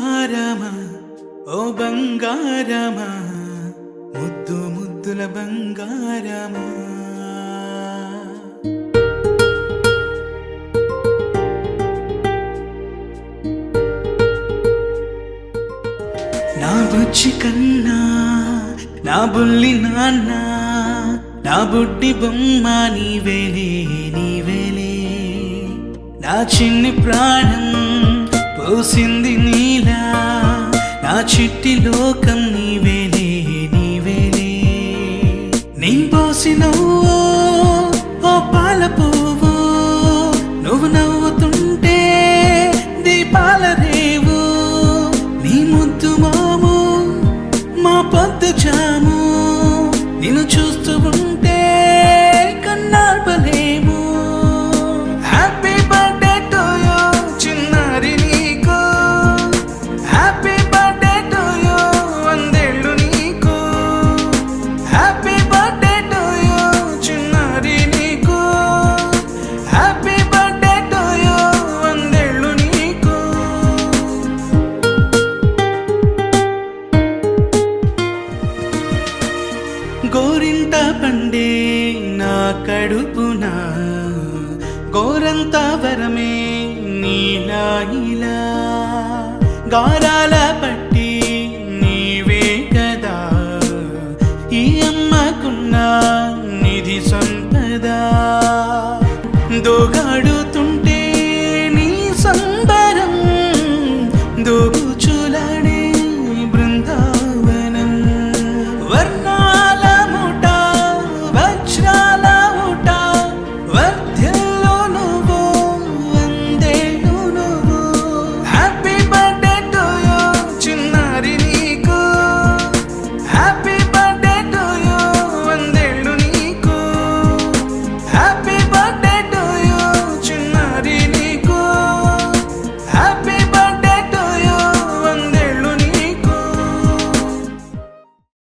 బంగారమా ఓ బంగారమా ముద్దు ముద్దుల బంగారమా నా బుజ్జి కన్నా నా బుల్లి నాన్న నా బుడ్డి బొమ్మ నీవేలే నీవేలే నా చిన్ని ప్రాణం పోసింది నీలా నా చిట్టి లోకం నీవేలే నీవేలే నీ పోసినవో ఓ పాల పువ్వు నువ్వు నవ్వుతుంటే దీపాల రేవు నీ ముద్దు మాము మా పొద్దు జాము నిన్ను చూస్తూ ఉంటే కన్నార్పలేము హ్యాపీ బర్త్డే టు యూ చిన్నారి నీకు హ్యాపీ బర్త్డే టు యూ వందేళ్ళు నీకు హ్యాపీ బర్త్డే టు యూ చిన్నారి నీకు హ్యాపీ బర్త్డే టు యూ వందేళ్ళు నీకు గోరింట పండే నా కడుపున గోరంత వరమే నీలా ఇలా గారాల